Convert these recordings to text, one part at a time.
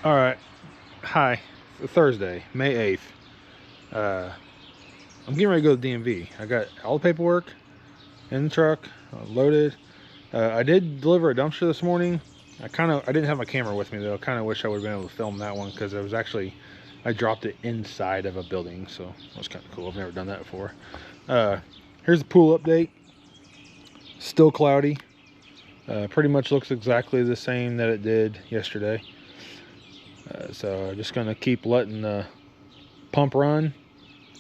All right. Hi. It's Thursday, May 8th. I'm getting ready to go to DMV. I got all the paperwork in the truck, loaded. I did deliver a dumpster this morning. I didn't have my camera with me though. I kind of wish I would have been able to film that one because I dropped it inside of a building, so that was kind of cool. I've never done that before. Here's the pool update. Still cloudy. Pretty much looks exactly the same that it did yesterday. So I'm just gonna keep letting the pump run.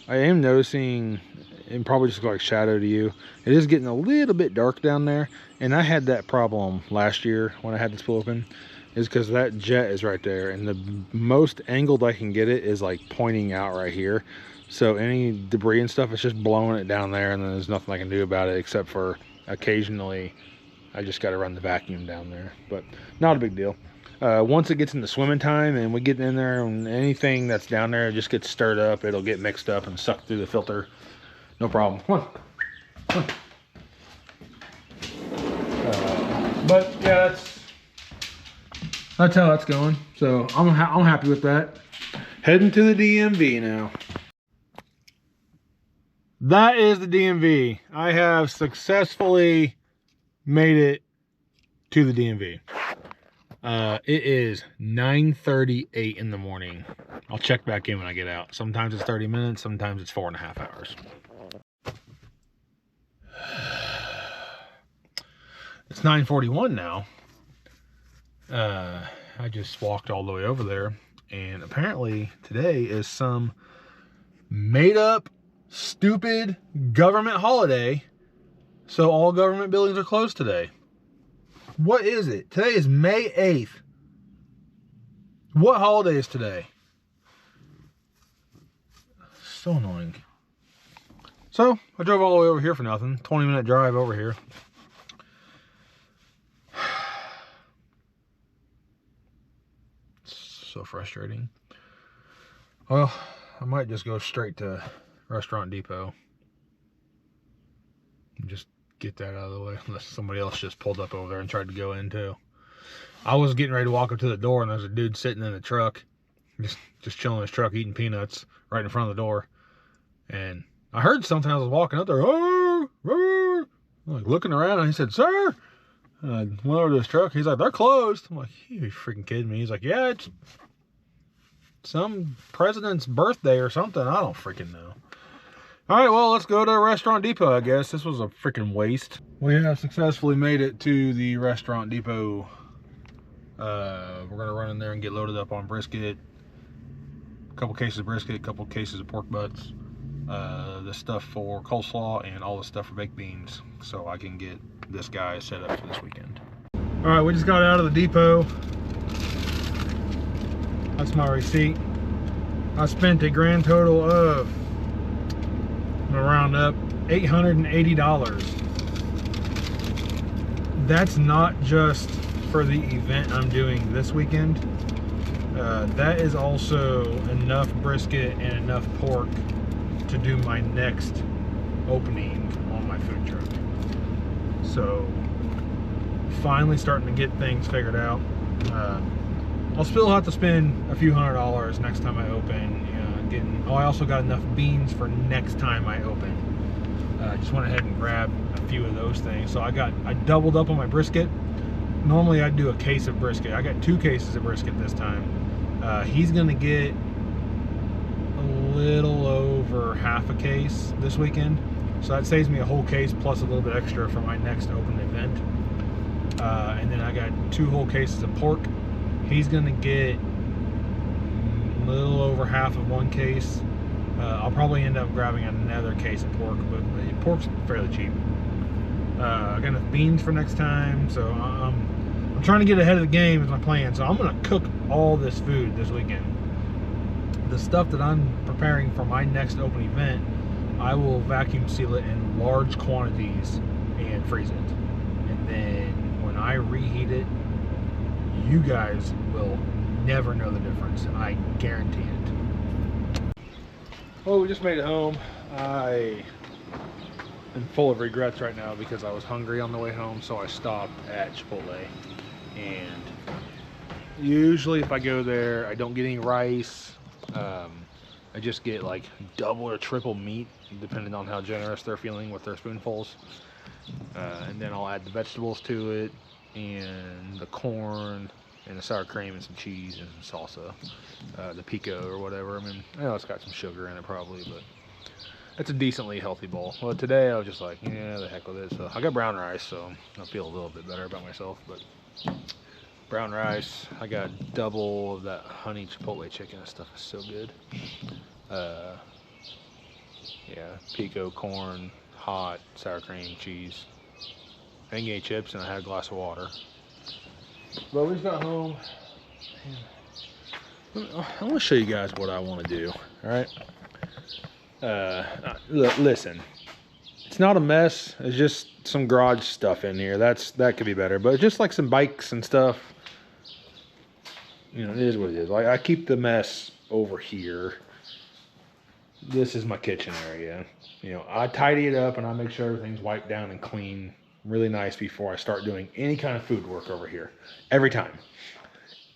I am noticing, and probably just like shadow to you, it is getting a little bit dark down there. And I had that problem last year when I had this pool open, is because that jet is right there, and the most angled I can get it is like pointing out right here. So any debris and stuff, it's just blowing it down there, and then there's nothing I can do about it except for occasionally I just got to run the vacuum down there, but not a big deal. Once it gets into swimming time and we get in there and anything that's down there just gets stirred up, it'll get mixed up and sucked through the filter. No problem. Come on. Come on. But yeah, that's how that's going. So I'm happy with that. Heading to the DMV now. That is the DMV. I have successfully made it to the DMV. It is 9:38 in the morning. I'll check back in when I get out. Sometimes it's 30 minutes, sometimes it's 4.5 hours. It's 9:41 now. I just walked all the way over there, and apparently today is some made up, stupid government holiday, so all government buildings are closed today. What is it? Today is May 8th. What holiday is today? So annoying. So, I drove all the way over here for nothing. 20-minute drive over here. So frustrating. Well, I might just go straight to Restaurant Depot. Just get that out of the way, unless somebody else just pulled up over there and tried to go in too. I was getting ready to walk up to the door, and there's a dude sitting in the truck, just chilling in his truck, eating peanuts right in front of the door. And I heard something. I was walking up there, like looking around, and he said, "Sir." And I went over to his truck. He's like, "They're closed." I'm like, "You freaking kidding me?" He's like, "Yeah, it's some president's birthday or something. I don't freaking know." All right, well, let's go to Restaurant Depot, I guess. This was a freaking waste. We have successfully made it to the Restaurant Depot. We're going to run in there and get loaded up on brisket. A couple cases of brisket, a couple cases of pork butts. The stuff for coleslaw and all the stuff for baked beans, so I can get this guy set up for this weekend. All right, we just got out of the depot. That's my receipt. I spent a grand total of, I'm gonna round up, $880. That's not just for the event I'm doing this weekend. That is also enough brisket and enough pork to do my next opening on my food truck. So finally starting to get things figured out. I'll still have to spend a few $100s next time I open. I also got enough beans for next time I open. I just went ahead and grabbed a few of those things. So I doubled up on my brisket. Normally I'd do a case of brisket. I got 2 cases of brisket this time. He's gonna get a little over half a case this weekend, so that saves me a whole case plus a little bit extra for my next open event. And then I got 2 whole cases of pork. He's gonna get a little over half of 1 case. I'll probably end up grabbing another case of pork, but pork's fairly cheap. I got enough beans for next time, so I'm trying to get ahead of the game is my plan. So I'm gonna cook all this food this weekend. The stuff that I'm preparing for my next open event, I will vacuum seal it in large quantities and freeze it. And then when I reheat it, you guys will never know the difference. I guarantee it. Well, we just made it home. I am full of regrets right now because I was hungry on the way home, so I stopped at Chipotle and Usually if I go there, I don't get any rice. I just get like double or triple meat, depending on how generous they're feeling with their spoonfuls. And then I'll add the vegetables to it, and the corn, and the sour cream, and some cheese, and some salsa. The pico or whatever. I mean, I know it's got some sugar in it probably, but it's a decently healthy bowl. Well, today I was just like, yeah, the heck with it. So I got brown rice, so I feel a little bit better about myself. But brown rice, I got double of that honey chipotle chicken. That stuff is so good. Yeah, pico, corn, hot, sour cream, cheese. I didn't get any chips, and I had a glass of water. But we just got home. I want to show you guys what I want to do. All right. Listen, it's not a mess. It's just some garage stuff in here. That could be better. But it's just like some bikes and stuff. You know, it is what it is. Like, I keep the mess over here. This is my kitchen area. You know, I tidy it up and I make sure everything's wiped down and clean, really nice before I start doing any kind of food work over here. Every time.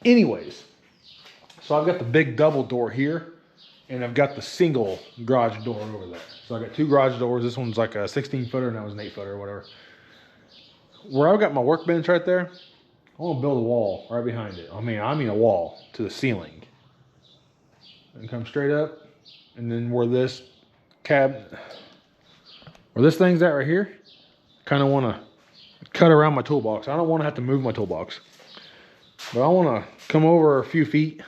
Anyways, so I've got the big double door here, and I've got the single garage door over there. So I got two garage doors. This one's like a 16-footer, and that was an 8-footer or whatever. Where I've got my workbench right there, I want to build a wall right behind it. I mean a wall to the ceiling. And come straight up. And then where this thing's at right here, kind of want to cut around my toolbox. I don't want to have to move my toolbox. But I want to come over a few feet.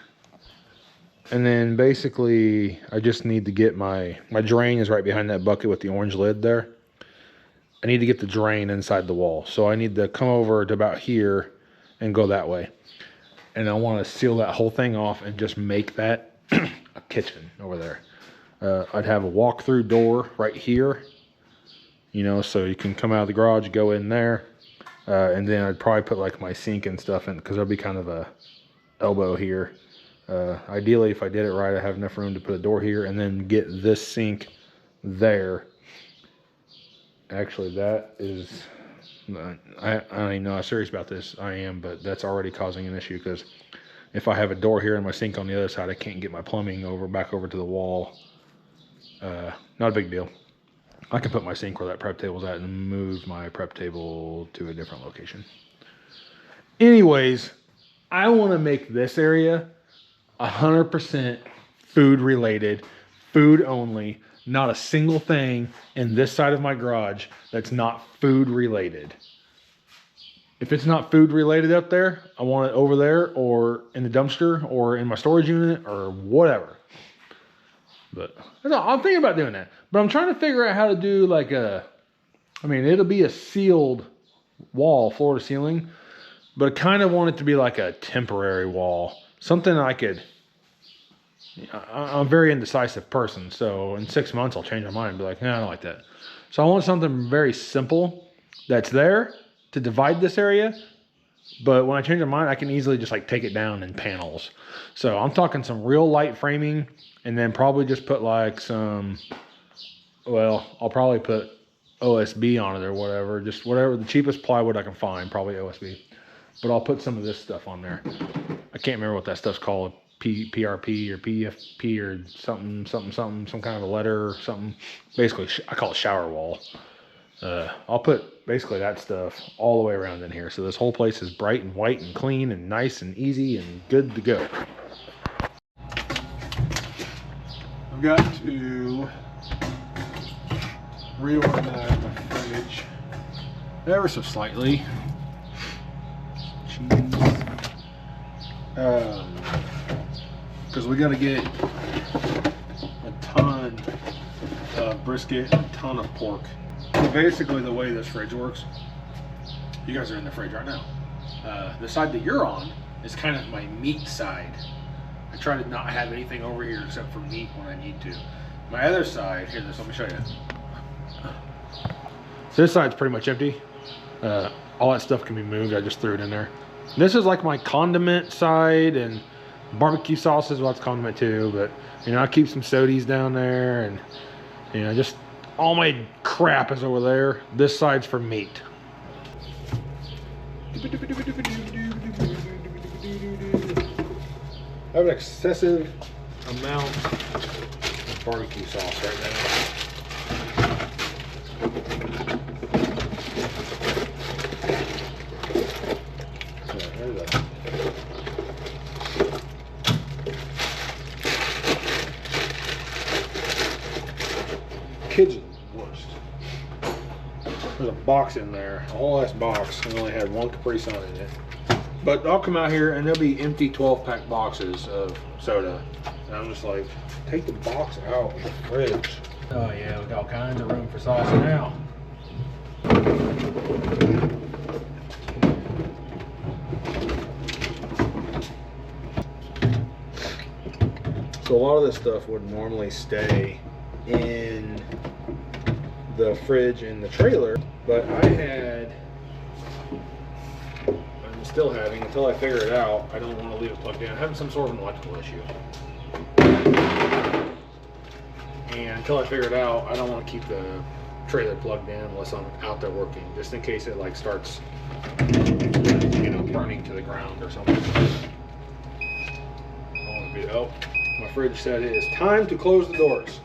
And then basically, I just need to get my drain is right behind that bucket with the orange lid there. I need to get the drain inside the wall. So I need to come over to about here and go that way. And I want to seal that whole thing off and just make that a kitchen over there. I'd have a walk-through door right here, you know, so you can come out of the garage, go in there, and then I'd probably put like my sink and stuff in, because there'll be kind of a elbow here. Ideally, if I did it right, I have enough room to put a door here, and then get this sink there. Actually, that is, I don't even know how serious about this I am, but that's already causing an issue, because if I have a door here and my sink on the other side, I can't get my plumbing back over to the wall. Not a big deal. I can put my sink where that prep table's at and move my prep table to a different location. Anyways, I want to make this area 100% food related, food only. Not a single thing in this side of my garage that's not food related. If it's not food related up there, I want it over there or in the dumpster or in my storage unit or whatever. But I'm thinking about doing that. But I'm trying to figure out how to do like it'll be a sealed wall, floor to ceiling, but I kind of want it to be like a temporary wall. Something I could, I'm a very indecisive person. So in 6 months, I'll change my mind and be like, nah, I don't like that. So I want something very simple that's there to divide this area. But when I change my mind, I can easily just like take it down in panels. So I'm talking some real light framing, and then probably just put like some, well, I'll probably put OSB on it or whatever. Just whatever, the cheapest plywood I can find, probably OSB. But I'll put some of this stuff on there. I can't remember what that stuff's called. PRP or PFP or something, some kind of a letter or something. Basically, I call it shower wall. I'll put basically that stuff all the way around in here. So this whole place is bright and white and clean and nice and easy and good to go. I've got to reorganize my fridge ever so slightly. Because we got to get a ton of brisket and a ton of pork. So basically the way this fridge works, you guys are in the fridge right now. The side that you're on is kind of my meat side. I try to not have anything over here except for meat when I need to. My other side, here, let me show you. This side's pretty much empty. All that stuff can be moved. I just threw it in there. This is like my condiment side, and barbecue sauce is what's condiment too. But you know, I keep some sodies down there, and you know, just all my crap is over there. This side's for meat. I have an excessive amount of barbecue sauce right now. Kids are the worst. There's a box in there, a whole ass box, and only had one Capri Sun in it. But I'll come out here and there'll be empty 12-pack boxes of soda. And I'm just like, take the box out of the fridge. Oh yeah, we got all kinds of room for sauce now. So a lot of this stuff would normally stay in the fridge in the trailer, but I'm still having, until I figure it out, I don't want to leave it plugged in. I'm having some sort of an electrical issue. And until I figure it out, I don't want to keep the trailer plugged in unless I'm out there working, just in case it like starts, you know, burning to the ground or something. Oh, my fridge said it is time to close the doors.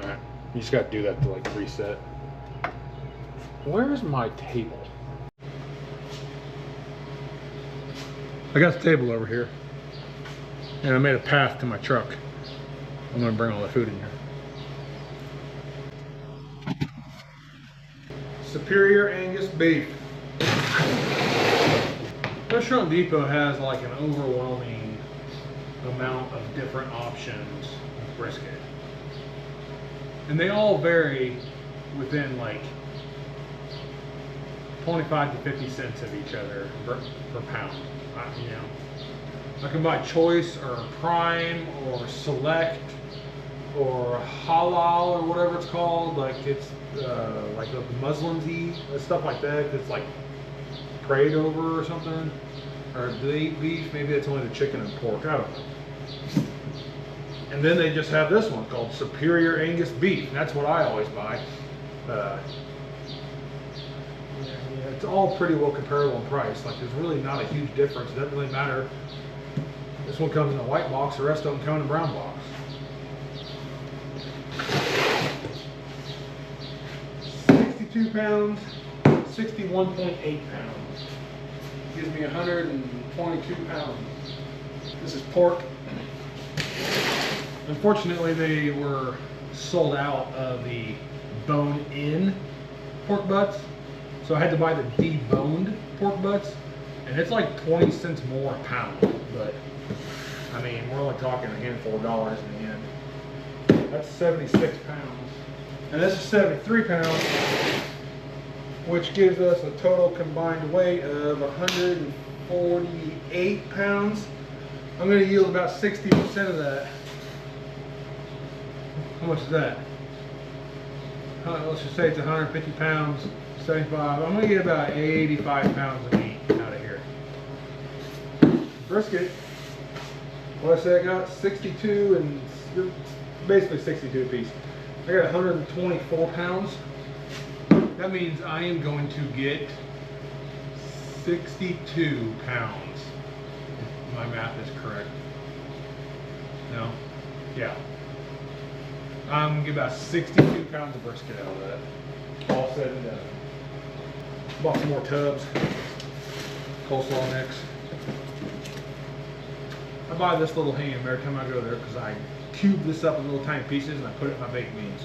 Alright, you just got to do that to like reset. Where's my table? I got the table over here, and I made a path to my truck. I'm gonna bring all the food in here. Superior Angus beef. Restaurant Depot has like an overwhelming amount of different options of brisket, and they all vary within like 25 to 50 cents of each other per pound. You know, I can buy choice or prime or select or halal or whatever it's called. Like it's like the Muslims eat stuff like that. It's like prayed over or something. Or do they eat beef? Maybe it's only the chicken and pork. I don't know. And then they just have this one called Superior Angus Beef. And that's what I always buy. It's all pretty well comparable in price. Like there's really not a huge difference. It doesn't really matter. This one comes in a white box, the rest of them come in a brown box. £62, 61.8 pounds. Gives me 122 pounds. This is pork. Unfortunately, they were sold out of the bone-in pork butts. So I had to buy the deboned pork butts, and it's like 20 cents more a pound. But I mean, we're only talking a handful of dollars in the end. That's 76 pounds, and this is 73 pounds, which gives us a total combined weight of 148 pounds. I'm going to yield about 60% of that. How much is that? Let's just say it's 150 pounds. 75. I'm gonna get about 85 pounds of meat out of here. Brisket. What I say I got 62 and basically 62 a piece. I got 124 pounds. That means I am going to get 62 pounds. If my math is correct. No? Yeah. I'm gonna get about 62 pounds of brisket out of that. All said and done. Bought some more tubs, coleslaw mix. I buy this little ham every time I go there because I cube this up in little tiny pieces and I put it in my baked beans.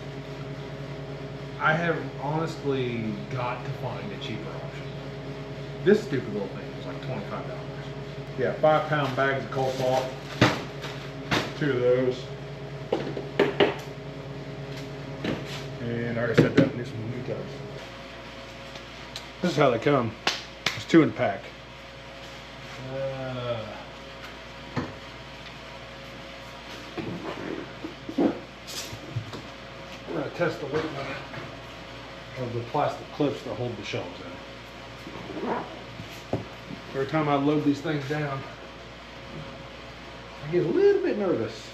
I have honestly got to find a cheaper option. This stupid little thing was like $25. Yeah, 5-pound bags of coleslaw, 2 of those. And I already said that, need some new tubs. This is how they come. It's 2 in a pack. We're going to test the weight limit of the plastic clips that hold the shelves in. Every time I load these things down, I get a little bit nervous.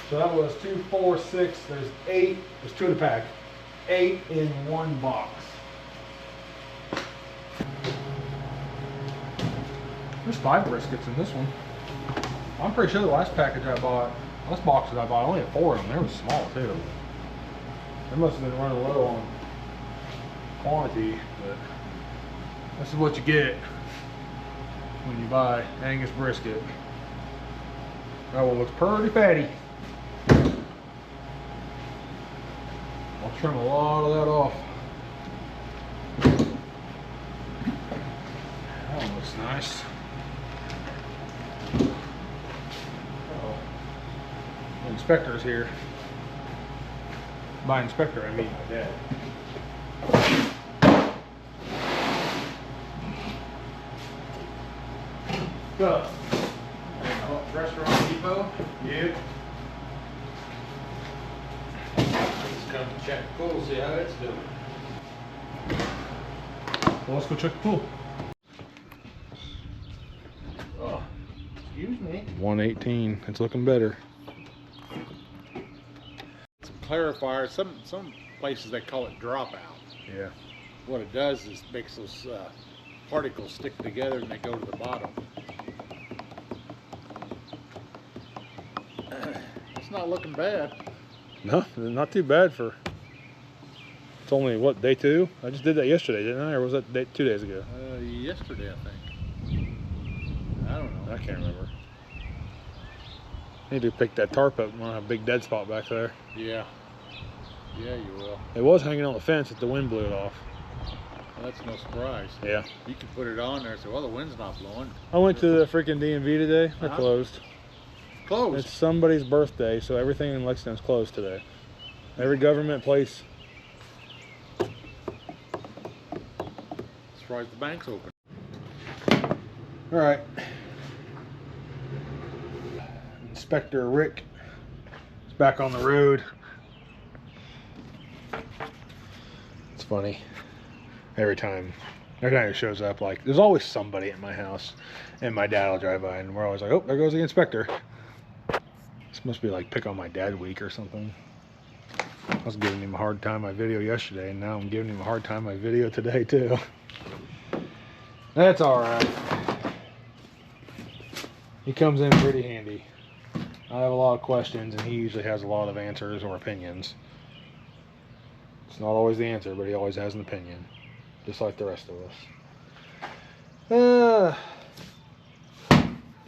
So that was 2, 4, 6, there's 8, there's 2 in a pack. 8 in one box. There's 5 briskets in this one. I'm pretty sure the last boxes I bought, I only had 4 of them. They were small too. They must have been running low on quantity, but this is what you get when you buy Angus brisket. That one looks pretty fatty. I'll trim a lot of that off. That one looks nice. The inspector's here. By inspector, I mean my dad. So, Restaurant Depot? Yep. Let's come check the pool, see how it's doing. Well, let's go check the pool. Oh, excuse me. 118. It's looking better. Some clarifier. Some places they call it dropout. Yeah. What it does is makes those particles stick together and they go to the bottom. It's not looking bad. No, not too bad for. It's only what, day 2? I just did that yesterday, didn't I? Or was that 2 days ago? Yesterday, I think. I don't know. I can't remember. Need to pick that tarp up. We'll have a big dead spot back there. Yeah. Yeah, you will. It was hanging on the fence if the wind blew it off. Well, that's no surprise. Yeah. You can put it on there and say, well, the wind's not blowing. I went to the freaking DMV today. They're closed. Closed. It's somebody's birthday, so everything in Lexington's closed today. Every government place. Surprised the bank's open. All right. Inspector Rick is back on the road. It's funny. Every time he shows up, like, there's always somebody at my house, and my dad will drive by, and we're always like, oh, there goes the inspector. This must be like pick on my dad week or something. I was giving him a hard time my video yesterday, and now I'm giving him a hard time my video today too. That's all right. He comes in pretty handy. I have a lot of questions, and he usually has a lot of answers or opinions. It's not always the answer, but he always has an opinion, just like the rest of us.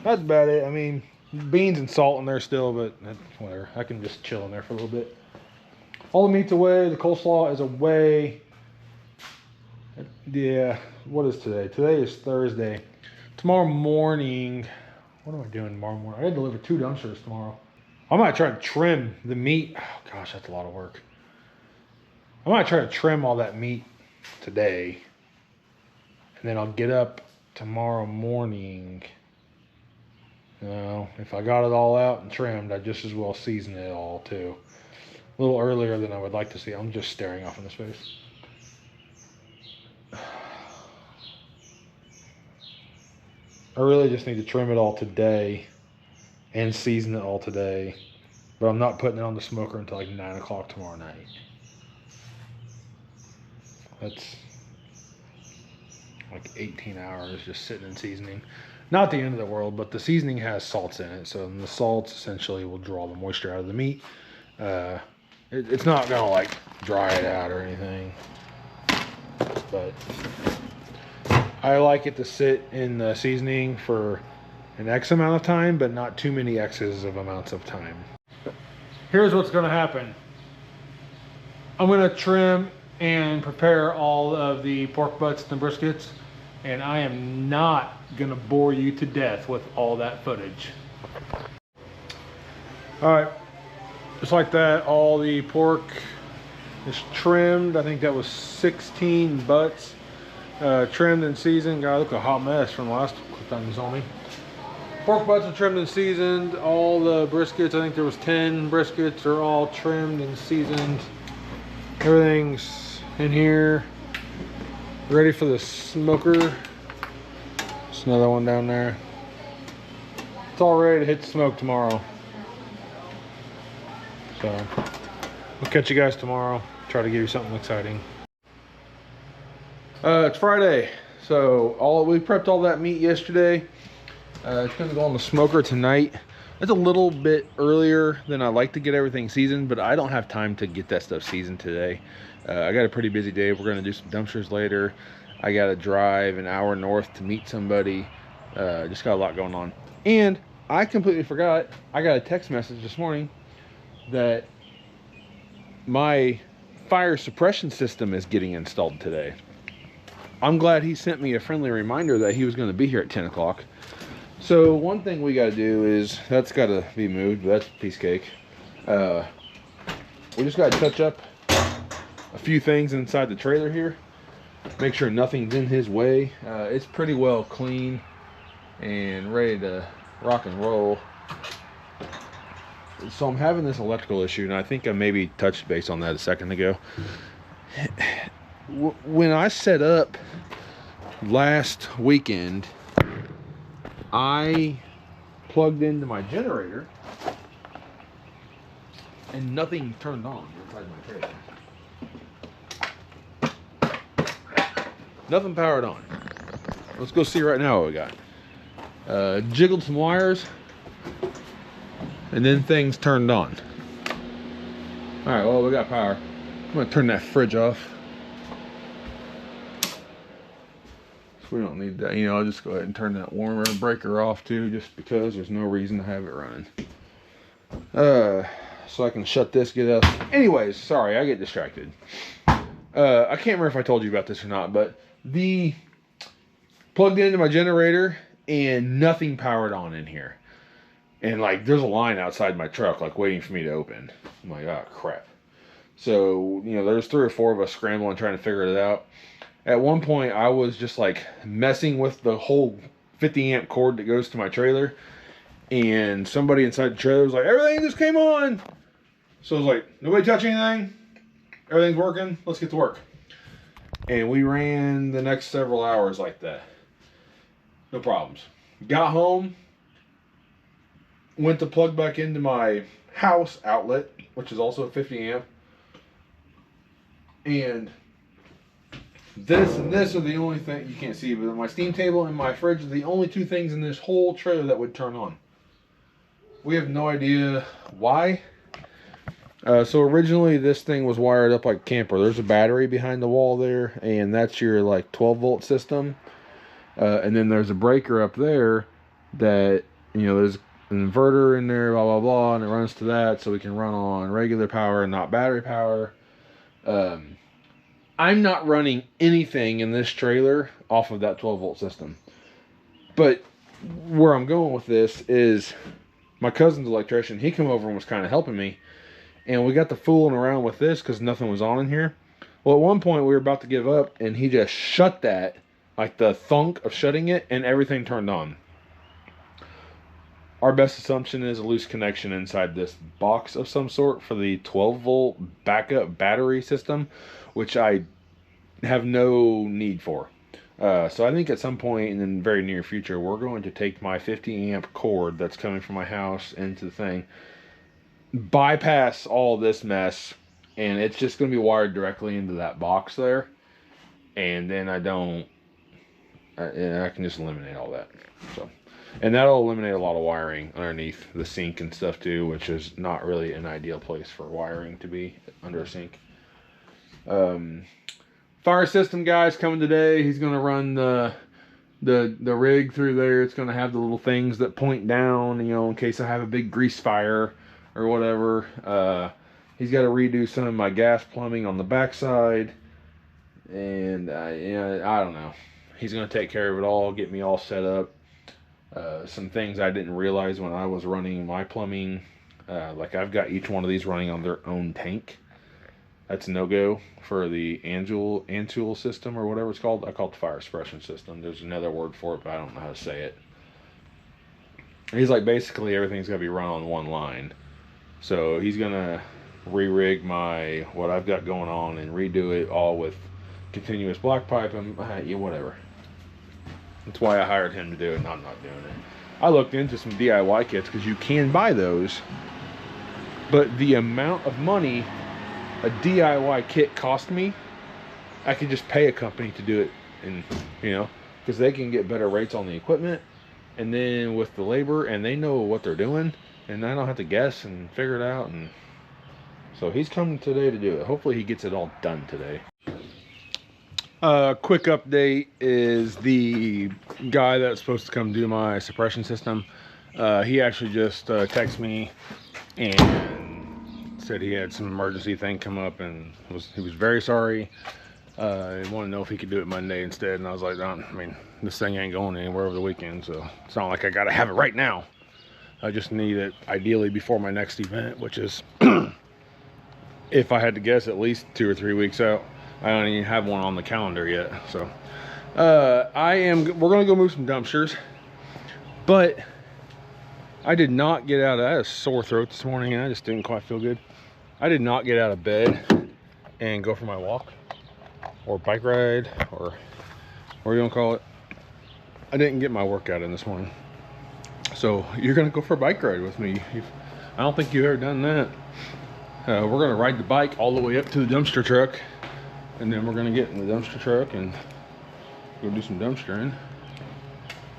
That's about it. I mean, beans and salt in there still, but whatever. I can just chill in there for a little bit. All the meat's away. The coleslaw is away. Yeah. What is today? Today is Thursday. Tomorrow morning, what am I doing tomorrow morning? I gotta deliver 2 dumpsters tomorrow. I might try to trim the meat. Oh gosh, that's a lot of work. I might try to trim all that meat today, and then I'll get up tomorrow morning. If I got it all out and trimmed, I'd just as well season it all too. A little earlier than I would like to see. I'm just staring off into space. I really just need to trim it all today and season it all today, but I'm not putting it on the smoker until like 9 o'clock tomorrow night. That's like 18 hours just sitting and seasoning. Not the end of the world, but the seasoning has salts in it, so the salts essentially will draw the moisture out of the meat. It's not gonna like dry it out or anything, but I like it to sit in the seasoning for an X amount of time, but not too many X's of amounts of time. Here's what's gonna happen. I'm gonna trim and prepare all of the pork butts and the briskets, and I am not gonna bore you to death with all that footage. All right, just like that, all the pork is trimmed. I think that was 16 butts, trimmed and seasoned. God, look a hot mess from the last time you saw me. Pork butts are trimmed and seasoned. All the briskets, I think there was 10 briskets, are all trimmed and seasoned. Everything's in here, ready for the smoker. There's another one down there. It's all ready to hit the smoke tomorrow. So We'll catch you guys tomorrow. Try to give you something exciting. It's Friday, so we prepped all that meat yesterday. It's gonna go on the smoker tonight. It's a little bit earlier than I like to get everything seasoned, but I don't have time to get that stuff seasoned today. I got a pretty busy day. We're gonna do some dumpsters later. I gotta drive an hour north to meet somebody. Just got a lot going on. And I completely forgot, I got a text message this morning that my fire suppression system is getting installed today. I'm glad he sent me a friendly reminder that he was going to be here at 10 o'clock. So one thing we got to do is, that's got to be moved, but that's a piece of cake. We just got to touch up a few things inside the trailer here. Make sure nothing's in his way. It's pretty well clean and ready to rock and roll. So I'm having this electrical issue, and I think I maybe touched base on that a second ago. When I set up last weekend, I plugged into my generator and nothing turned on inside my trailer. Nothing powered on. Let's go see right now what we got. Jiggled some wires and then things turned on. All right, well, we got power. I'm gonna turn that fridge off. We don't need that, I'll just go ahead and turn that warmer breaker off too, just because there's no reason to have it running. So I can shut this, get up. Anyways, sorry, I get distracted. I can't remember if I told you about this or not, but plugged into my generator and nothing powered on in here. And like, there's a line outside my truck, like waiting for me to open. I'm like, oh crap. So, there's 3 or 4 of us scrambling, trying to figure it out. At one point, I was just like messing with the whole 50 amp cord that goes to my trailer. And somebody inside the trailer was like, everything just came on. So I was like, nobody touch anything. Everything's working. Let's get to work. And we ran the next several hours like that. No problems. Got home. Went to plug back into my house outlet, which is also a 50 amp. And this are the only thing, you can't see, but my steam table and my fridge are the only 2 things in this whole trailer that would turn on. We have no idea why. So originally this thing was wired up like a camper. There's a battery behind the wall there, and that's your like 12 volt system. And then there's a breaker up there that, there's an inverter in there, blah, blah, blah, and it runs to that so we can run on regular power and not battery power. I'm not running anything in this trailer off of that 12 volt system. But where I'm going with this is my cousin's electrician, he came over and was kind of helping me. And we got to fooling around with this because nothing was on in here. Well, at one point we were about to give up and he just shut that, like the thunk of shutting it, and everything turned on. Our best assumption is a loose connection inside this box of some sort for the 12 volt backup battery system, which I have no need for. So I think at some point in the very near future, we're going to take my 50 amp cord that's coming from my house into the thing, bypass all this mess, and it's just going to be wired directly into that box there. And then I can just eliminate all that. So, and that'll eliminate a lot of wiring underneath the sink and stuff too, which is not really an ideal place for wiring to be, under a sink. Fire system guy's coming today. He's going to run the rig through there. It's going to have the little things that point down, in case I have a big grease fire or whatever. He's got to redo some of my gas plumbing on the backside. And, I don't know. He's going to take care of it all, get me all set up. Some things I didn't realize when I was running my plumbing. Like I've got each one of these running on their own tank. That's a no-go for the Antool system or whatever it's called. I call it the fire suppression system. There's another word for it, but I don't know how to say it. He's like, basically everything's got to be run on one line. So he's going to re-rig what I've got going on and redo it all with continuous block pipe and whatever. That's why I hired him to do it, and I'm not doing it. I looked into some DIY kits because you can buy those, but the amount of money a DIY kit cost me, I could just pay a company to do it, and you know, because they can get better rates on the equipment, and then with the labor, and they know what they're doing, and I don't have to guess and figure it out. And so he's coming today to do it. Hopefully he gets it all done today. Quick update is the guy that's supposed to come do my suppression system. He actually just texted me and said he had some emergency thing come up, and he was very sorry. He wanted to know if he could do it Monday instead, and I was like, I mean, this thing ain't going anywhere over the weekend, so it's not like I gotta have it right now. I just need it ideally before my next event, which is, if I had to guess, at least 2 or 3 weeks out. I don't even have one on the calendar yet. So we're gonna go move some dumpsters, but I did not get out of, I had a sore throat this morning and I just didn't quite feel good. I did not get out of bed and go for my walk or bike ride or what you want to call it. I didn't get my workout in this morning. So you're gonna go for a bike ride with me. I don't think you've ever done that. We're gonna ride the bike all the way up to the dumpster truck, and then we're gonna get in the dumpster truck and go do some dumpstering.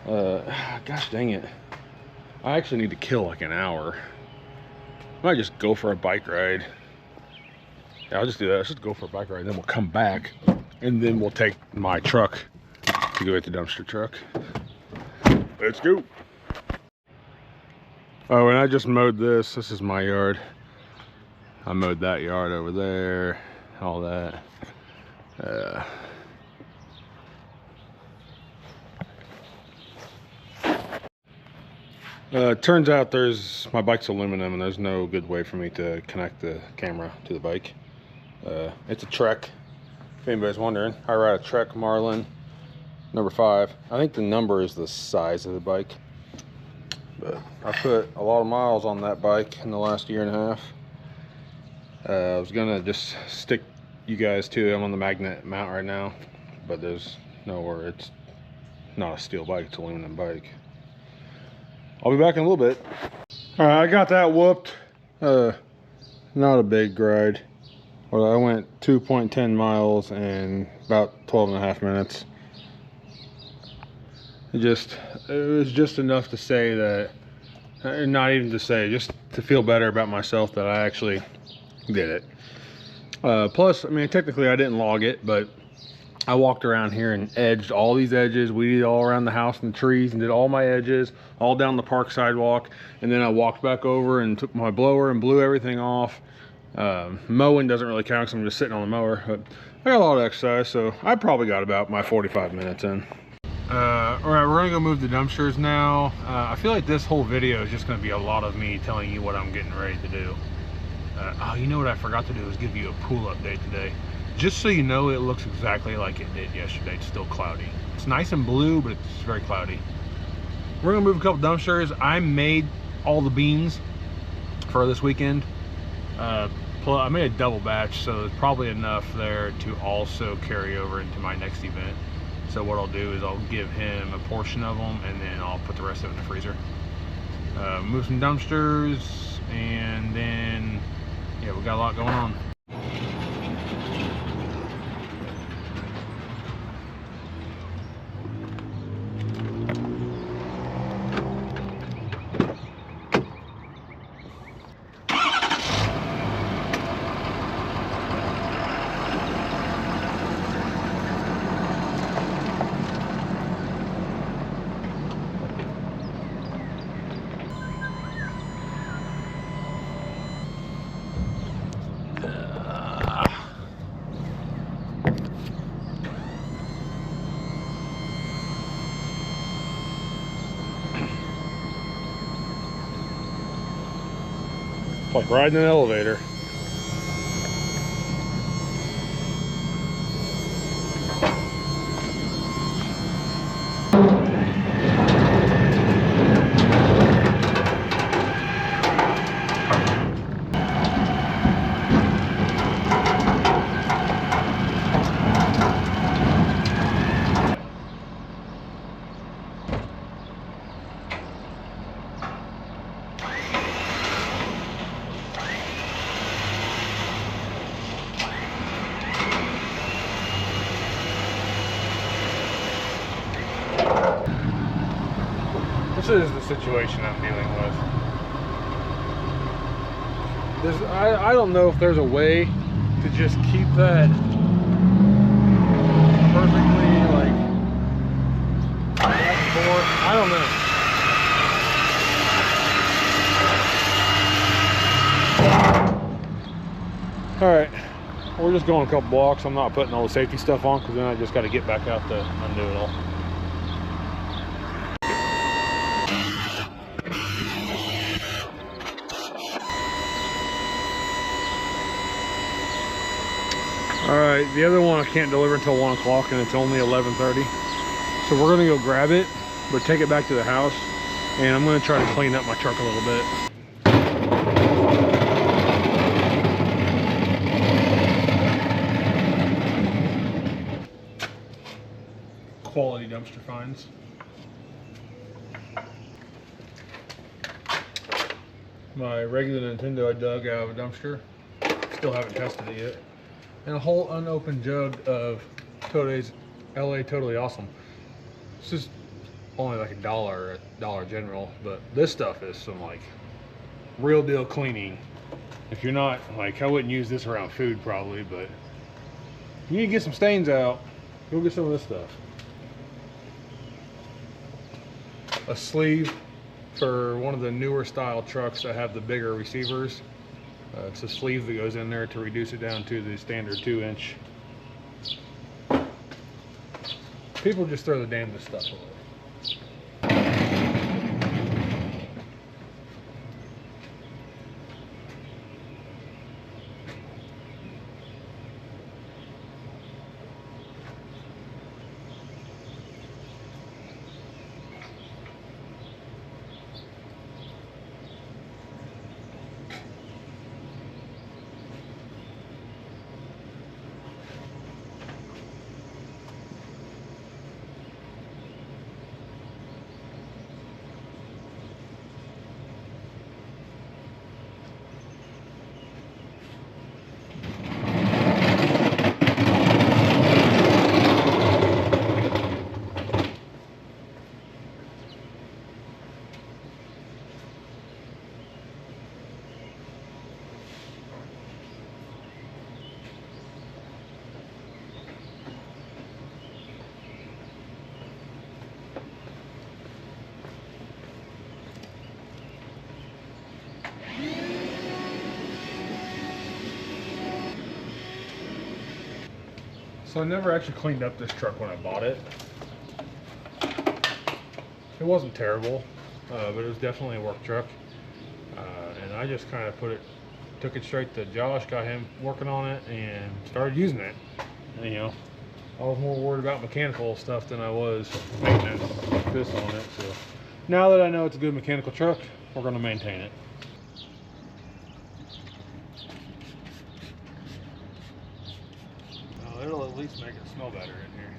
Gosh dang it. I actually need to kill like an hour. I might just go for a bike ride. Yeah, I'll just do that. Let's just go for a bike ride, then we'll come back, and then we'll take my truck to go at the dumpster truck. Let's go. Oh, and I just mowed this. This is my yard. I mowed that yard over there, all that. Turns out my bike's aluminum, and there's no good way for me to connect the camera to the bike. It's a Trek, if anybody's wondering. I ride a Trek Marlin number 5. I think the number is the size of the bike, but I put a lot of miles on that bike in the last year and a half. I was gonna just stick you guys to it. I'm on the magnet mount right now, but there's nowhere. It's not a steel bike, it's an aluminum bike. I'll be back in a little bit. All right, I got that whooped. Not a big ride. Well, I went 2.10 miles in about 12.5 minutes. It was just enough to say that, not even to say, just to feel better about myself that I actually did it. Plus, I mean, technically I didn't log it, but I walked around here and edged all these edges, weeded all around the house and the trees, and did all my edges, all down the park sidewalk. And then I walked back over and took my blower and blew everything off. Mowing doesn't really count because I'm just sitting on the mower, but I got a lot of exercise, so I probably got about my 45 minutes in. All right, we're gonna go move the dumpsters now. I feel like this whole video is just gonna be a lot of me telling you what I'm getting ready to do. Oh, you know what I forgot to do is give you a pool update today. Just so you know, it looks exactly like it did yesterday. It's still cloudy. It's nice and blue, but it's very cloudy. We're gonna move a couple dumpsters. I made all the beans for this weekend. I made a double batch, so there's probably enough there to also carry over into my next event. So what I'll do is I'll give him a portion of them, and then I'll put the rest of it in the freezer. Move some dumpsters, and then yeah, we got a lot going on. It's like riding an elevator. is the situation I'm dealing with. I don't know if there's a way to just keep that perfectly like back and forth. I don't know. All right, we're just going a couple blocks. I'm not putting all the safety stuff on because then I just got to get back out to undo it all. All right, the other one I can't deliver until 1 o'clock and it's only 11:30. So we're gonna go grab it, but take it back to the house. And I'm gonna try to clean up my truck a little bit. Quality dumpster finds. My regular Nintendo I dug out of a dumpster. Still haven't tested it yet. And a whole unopened jug of Today's LA Totally Awesome. This is only like $1 at Dollar General, but this stuff is some like real deal cleaning. If you're not like, I wouldn't use this around food probably, but you need to get some stains out, go get some of this stuff. A sleeve for one of the newer style trucks that have the bigger receivers. It's a sleeve that goes in there to reduce it down to the standard 2-inch. People just throw the damnedest stuff away. So I never actually cleaned up this truck when I bought it. It wasn't terrible, but it was definitely a work truck. And I just kind of took it straight to Josh, got him working on it, and started using it. And, you know, I was more worried about mechanical stuff than I was maintenance like this on it. So now that I know it's a good mechanical truck, we're going to maintain it. It'll at least make it smell better in here.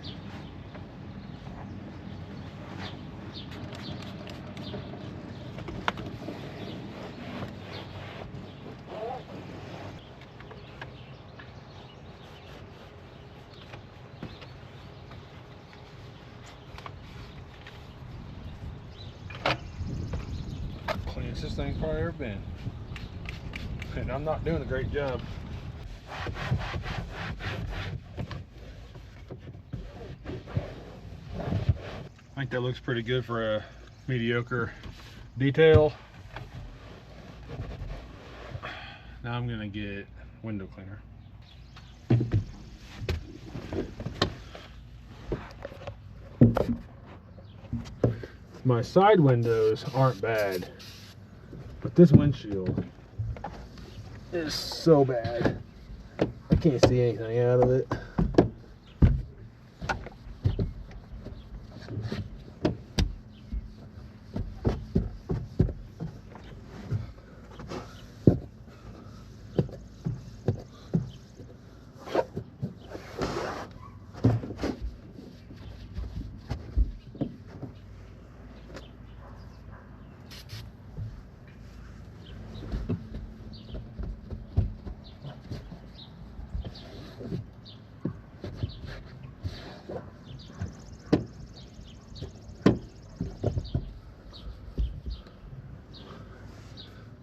Cleanest this thing's probably ever been. And I'm not doing a great job. I think that looks pretty good for a mediocre detail. Now I'm gonna get window cleaner. My side windows aren't bad, but this windshield is so bad. I can't see anything out of it.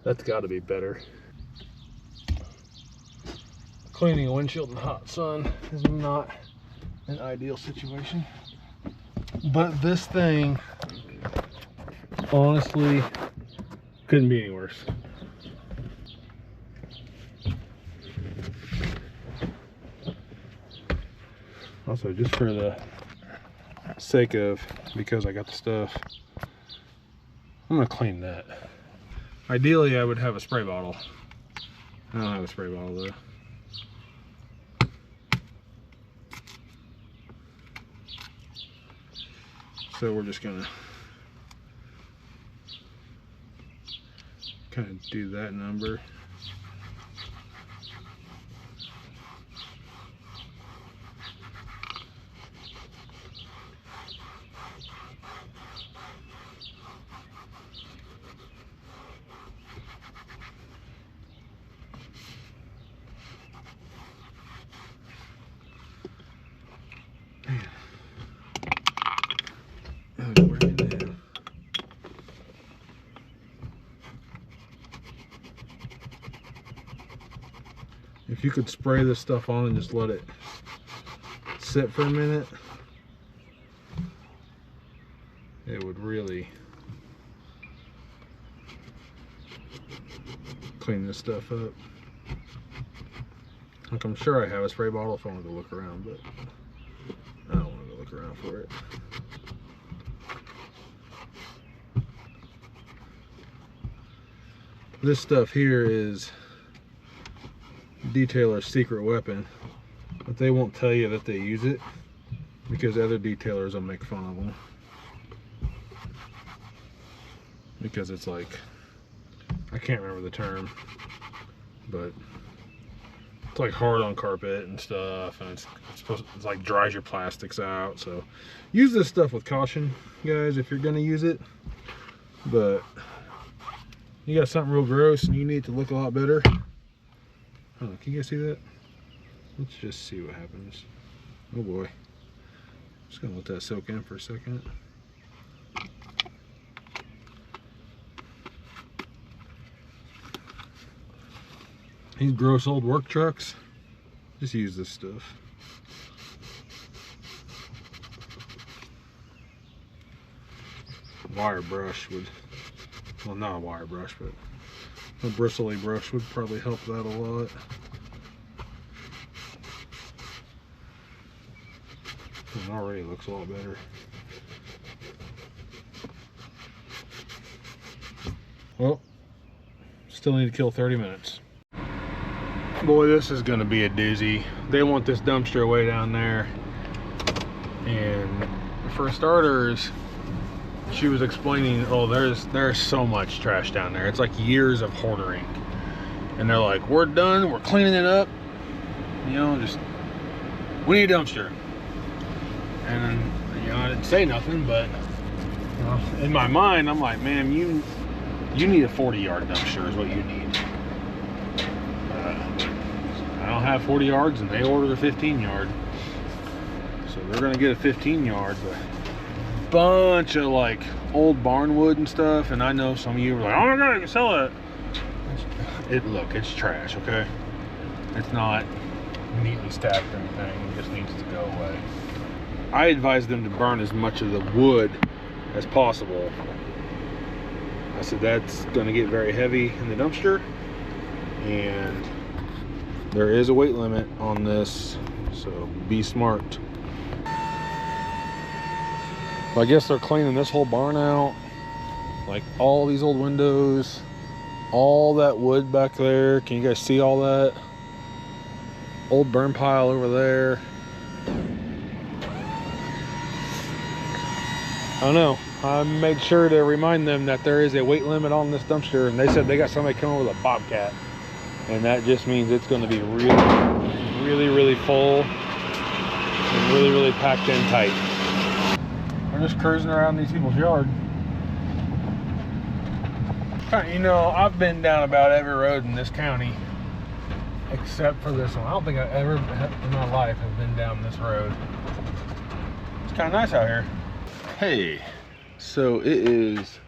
That's got to be better. Cleaning a windshield in the hot sun is not an ideal situation. But this thing, honestly, couldn't be any worse. Also, just for the sake of, because I got the stuff, I'm gonna clean that. Ideally, I would have a spray bottle. I don't have a spray bottle though. So we're just gonna kind of do that number. If you could spray this stuff on and just let it sit for a minute, it would really clean this stuff up. Like, I'm sure I have a spray bottle if I want to go look around, but I don't want to go look around for it. This stuff here is detailer's secret weapon, but they won't tell you that they use it because other detailers will make fun of them, because it's like, I can't remember the term, but it's like hard on carpet and stuff, and it's like dries your plastics out. So use this stuff with caution, guys, if you're gonna use it. But you got something real gross and you need it to look a lot better. Oh, can you guys see that? Let's just see what happens. Oh boy. Just gonna let that soak in for a second. These gross old work trucks, just use this stuff. Wire brush would, well, not a wire brush, but a bristly brush would probably help that a lot. It already looks a lot better. Well, still need to kill 30 minutes. Boy, this is gonna be a doozy. They want this dumpster way down there, and for starters, she was explaining, oh, there's so much trash down there. It's like years of hoarding. And they're like, we're done, we're cleaning it up. You know, just, we need a dumpster. And, you know, I didn't say nothing, but, you know, in my mind, I'm like, man, you need a 40-yard dumpster is what you need. I don't have 40 yards, and they ordered a 15-yard. So they're gonna get a 15-yard, but bunch of like old barn wood and stuff, and I know some of you were like, oh my god, I can sell it. Look, it's trash, okay? It's not neatly stacked or anything, it just needs to go away. I advise them to burn as much of the wood as possible. I said that's gonna get very heavy in the dumpster, and there is a weight limit on this, so be smart. I guess they're cleaning this whole barn out, like all these old windows, all that wood back there. Can you guys see all that? Old burn pile over there. I don't know. I made sure to remind them that there is a weight limit on this dumpster, and they said they got somebody coming with a bobcat, and that just means it's going to be really full and really packed in tight. We're just cruising around these people's yard. You know, I've been down about every road in this county except for this one. I don't think I ever in my life have been down this road. It's kind of nice out here. Hey, so it is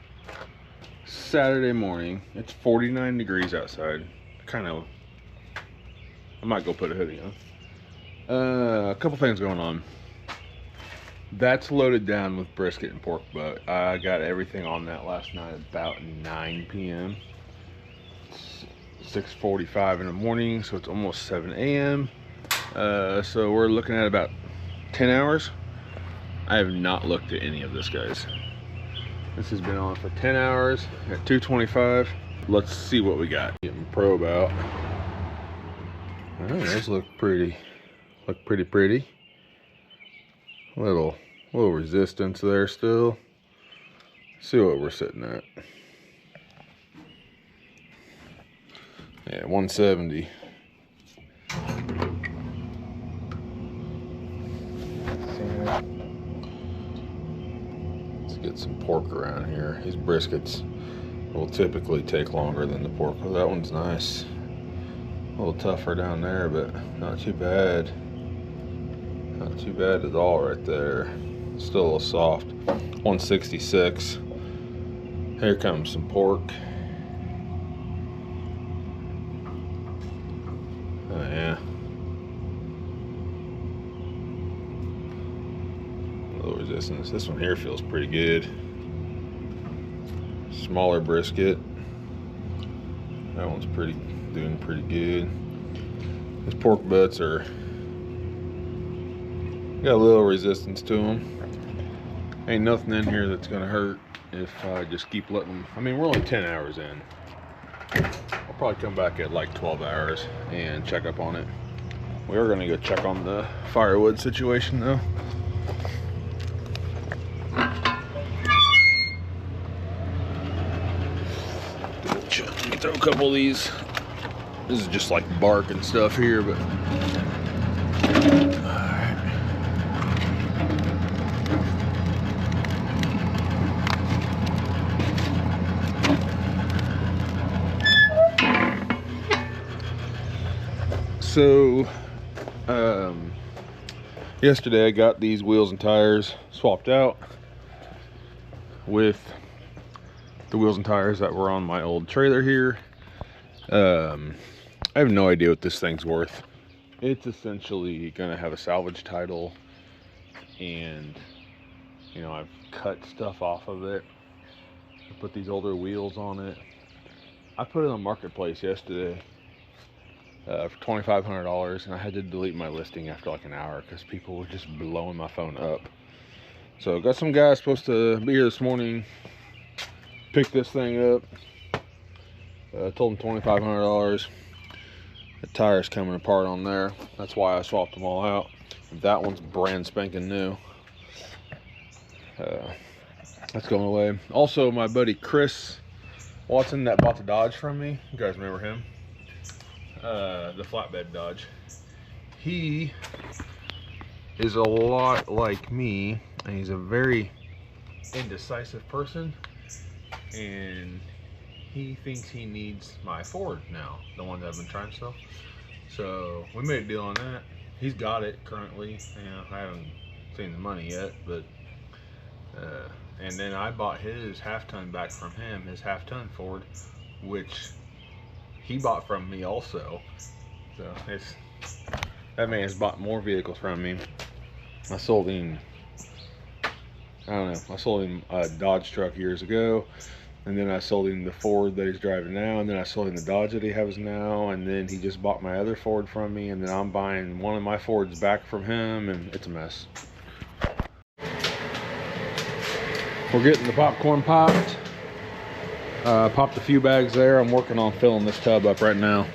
Saturday morning. It's 49 degrees outside. I might go put a hoodie on. A couple things going on. That's loaded down with brisket and pork butt. I got everything on that last night about 9 p.m. It's 6:45 in the morning, so it's almost 7 a.m. So we're looking at about 10 hours. I have not looked at any of this, guys. This has been on for 10 hours at 2:25. Let's see what we got. Getting probe out. Oh, those look pretty. Look pretty. Little resistance there still. See what we're sitting at. Yeah, 170. Let's get some pork around here. These briskets will typically take longer than the pork. Oh, that one's nice. A little tougher down there, but not too bad. Not too bad at all right there. Still a little soft. 166. Here comes some pork. Oh yeah. Low resistance. This one here feels pretty good. Smaller brisket. That one's doing pretty good. These pork butts got a little resistance to them. Ain't nothing in here that's gonna hurt if I just keep letting them. I mean, we're only 10 hours in. I'll probably come back at like 12 hours and check up on it. We are gonna go check on the firewood situation though. Throw a couple of these. This is just like bark and stuff here, but so yesterday I got these wheels and tires swapped out with the wheels and tires that were on my old trailer here. I have no idea what this thing's worth. It's essentially gonna have a salvage title, and you know, I've cut stuff off of it. I put these older wheels on it. I put it on Marketplace yesterday for $2,500, and I had to delete my listing after like an hour because people were just blowing my phone up. So got some guys supposed to be here this morning, pick this thing up. Told them $2,500. The tire's coming apart on there. That's why I swapped them all out. That one's brand spanking new. That's going away. Also, my buddy Chris Watson that bought the Dodge from me. You guys remember him? The flatbed Dodge. He is a lot like me, and he's a very indecisive person. And he thinks he needs my Ford now, the one that I've been trying to sell. So we made a deal on that. He's got it currently. I haven't seen the money yet, but and then I bought his half-ton back from him, his half-ton Ford, which he bought from me also. So that man has bought more vehicles from me. I sold him a Dodge truck years ago, and then I sold him the Ford that he's driving now, and then I sold him the Dodge that he has now, and then he just bought my other Ford from me, and then I'm buying one of my Fords back from him, and it's a mess. We're getting the popcorn popped. Popped a few bags there. I'm working on filling this tub up right now.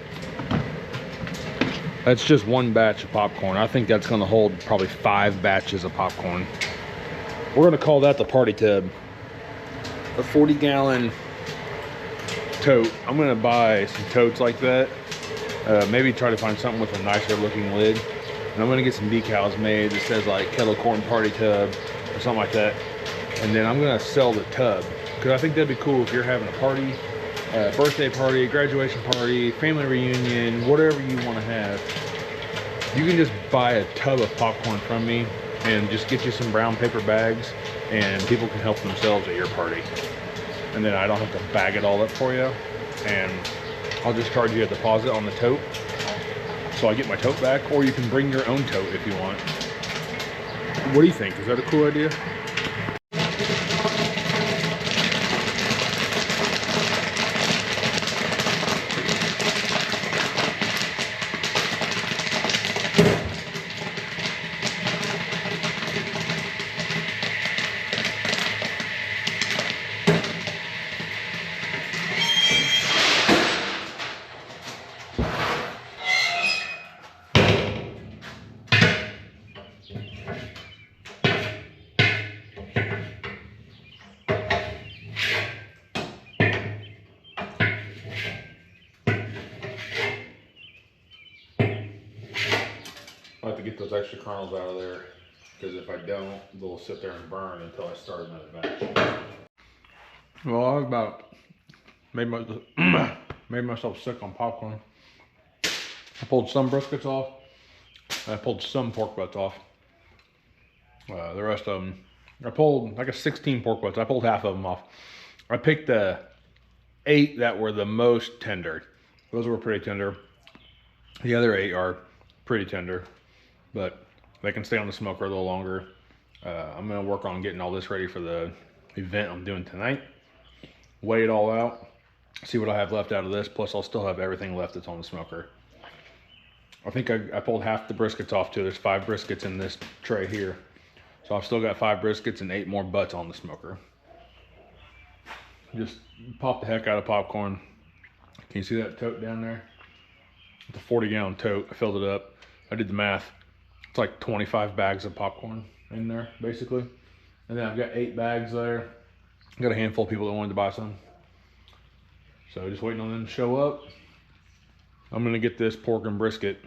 That's just one batch of popcorn. I think that's gonna hold probably 5 batches of popcorn. We're gonna call that the party tub. A 40-gallon tote. I'm gonna buy some totes like that. Maybe try to find something with a nicer looking lid. And I'm gonna get some decals made that says like kettle corn party tub or something like that. And then I'm gonna sell the tub, because I think that'd be cool if you're having a party, birthday party, graduation party, family reunion, whatever you want to have. You can just buy a tub of popcorn from me and just get you some brown paper bags, and people can help themselves at your party. and then I don't have to bag it all up for you, and I'll just charge you a deposit on the tote, so I get my tote back, or you can bring your own tote if you want. What do you think? Is that a cool idea? I have to get those extra kernels out of there, because if I don't, they'll sit there and burn until I start another batch. Well, I've about made myself sick on popcorn. I pulled some briskets off. I pulled some pork butts off. The rest of them, I pulled like 16 pork butts. I pulled half of them off. I picked the 8 that were the most tender. Those were pretty tender. The other 8 are pretty tender, but they can stay on the smoker a little longer. I'm gonna work on getting all this ready for the event I'm doing tonight. Weigh it all out, see what I have left out of this, plus I'll still have everything left that's on the smoker. I think I pulled half the briskets off too. There's 5 briskets in this tray here. So I've still got 5 briskets and 8 more butts on the smoker. Just pop the heck out of popcorn. Can you see that tote down there? It's a 40-gallon tote. I filled it up. I did the math. It's like 25 bags of popcorn in there, basically. And then I've got 8 bags there. Got a handful of people that wanted to buy some. So just waiting on them to show up. I'm gonna get this pork and brisket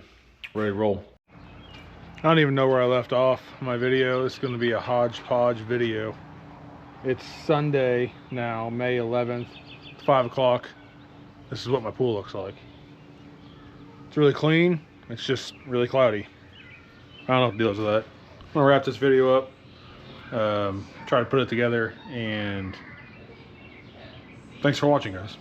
ready to roll. I don't even know where I left off my video. It's gonna be a hodgepodge video. It's Sunday now, May 11th, 5 o'clock. This is what my pool looks like. It's really clean. It's just really cloudy. I don't know what deals with that. I'm gonna wrap this video up, try to put it together, and thanks for watching, guys.